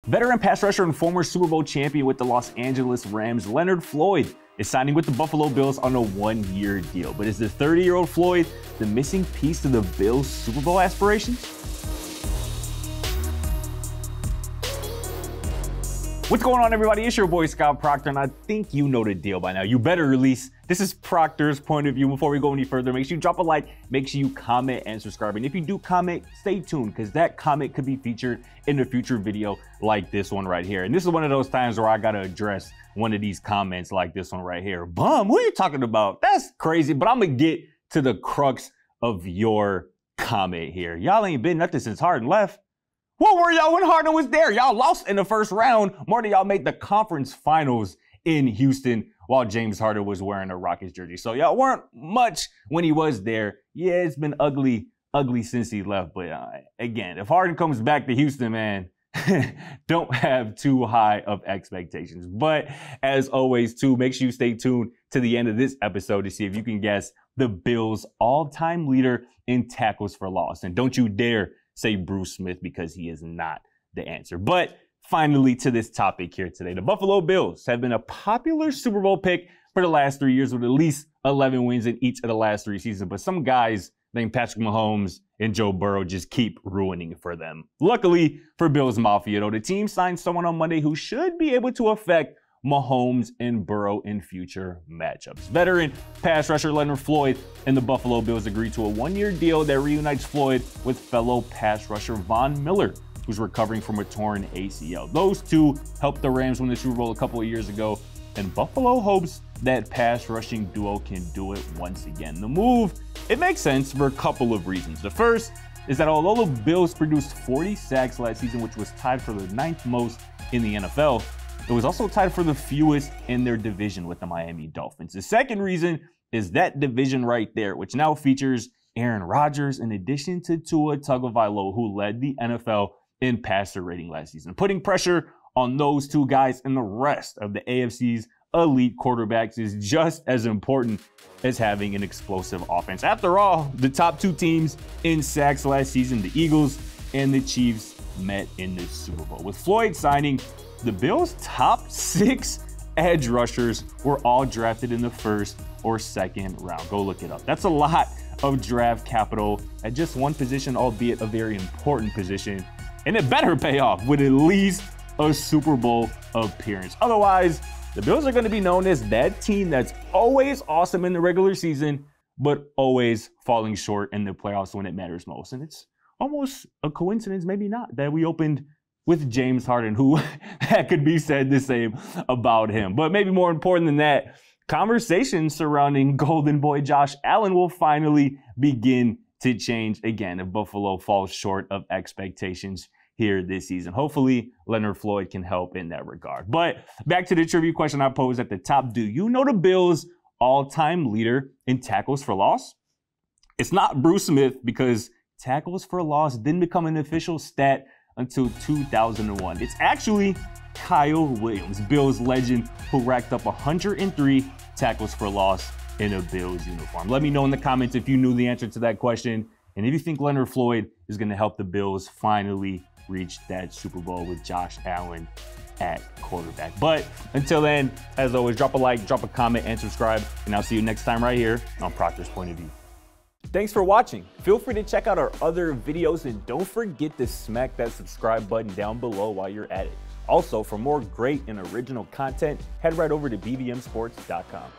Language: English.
Veteran pass rusher and former Super Bowl champion with the Los Angeles Rams, Leonard Floyd, is signing with the Buffalo Bills on a one-year deal. But is the 30-year-old Floyd the missing piece to the Bills' Super Bowl aspirations? What's going on, everybody? It's your boy, Scott Procter, and I think you know the deal by now. You better release. This is Procter's point of view. Before we go any further, make sure you drop a like, make sure you comment and subscribe. And if you do comment, stay tuned, because that comment could be featured in a future video like this one right here. And this is one of those times where I got to address one of these comments like this one right here. Bum, what are you talking about? That's crazy. But I'm going to get to the crux of your comment here. Y'all ain't been nothing since Harden left. What were y'all when Harden was there? Y'all lost in the first round more than y'all made the conference finals in Houston while James Harden was wearing a Rockets jersey. So y'all weren't much when he was there. Yeah, it's been ugly since he left. But again, if Harden comes back to Houston, man, don't have too high of expectations. But as always, too, make sure you stay tuned to the end of this episode to see if you can guess the Bills' all-time leader in tackles for loss. And don't you dare say Bruce Smith, because he is not the answer. But finally, to this topic here today, the Buffalo Bills have been a popular Super Bowl pick for the last 3 years with at least 11 wins in each of the last 3 seasons. But some guys named Patrick Mahomes and Joe Burrow just keep ruining it for them. Luckily for Bills Mafia, though, the team signed someone on Monday who should be able to affect Mahomes and Burrow in future matchups. Veteran pass rusher Leonard Floyd and the Buffalo Bills agreed to a one-year deal that reunites Floyd with fellow pass rusher Von Miller, who's recovering from a torn ACL. Those two helped the Rams win the Super Bowl a couple of years ago, and Buffalo hopes that pass rushing duo can do it once again. The move, it makes sense for a couple of reasons. The first is that although the Bills produced 40 sacks last season, which was tied for the 9th most in the NFL, it was also tied for the fewest in their division with the Miami Dolphins. The second reason is that division right there, which now features Aaron Rodgers in addition to Tua Tagovailoa, who led the NFL in passer rating last season. Putting pressure on those two guys and the rest of the AFC's elite quarterbacks is just as important as having an explosive offense. After all, the top two teams in sacks last season, the Eagles and the Chiefs, met in the Super Bowl. With Floyd signing, the Bills' top 6 edge rushers were all drafted in the first or second round. Go look it up. That's a lot of draft capital at just one position, albeit a very important position. And it better pay off with at least a Super Bowl appearance. Otherwise, the Bills are going to be known as that team that's always awesome in the regular season, but always falling short in the playoffs when it matters most. And it's almost a coincidence, maybe not, that we opened with James Harden, who that could be said the same about him. But maybe more important than that, conversations surrounding Golden Boy Josh Allen will finally begin to change again if Buffalo falls short of expectations here this season. Hopefully, Leonard Floyd can help in that regard. But back to the trivia question I posed at the top. Do you know the Bills' all-time leader in tackles for loss? It's not Bruce Smith, because tackles for loss didn't become an official stat until 2001. It's actually Kyle Williams, Bills legend, who racked up 103 tackles for loss in a Bills uniform. Let me know in the comments if you knew the answer to that question, and if you think Leonard Floyd is going to help the Bills finally reach that Super Bowl with Josh Allen at quarterback. But until then, as always, drop a like, drop a comment, and subscribe, and I'll see you next time right here on Procter's Point of View. Thanks for watching. Feel free to check out our other videos, and don't forget to smack that subscribe button down below while you're at it. Also, for more great and original content, head right over to bbmsports.com.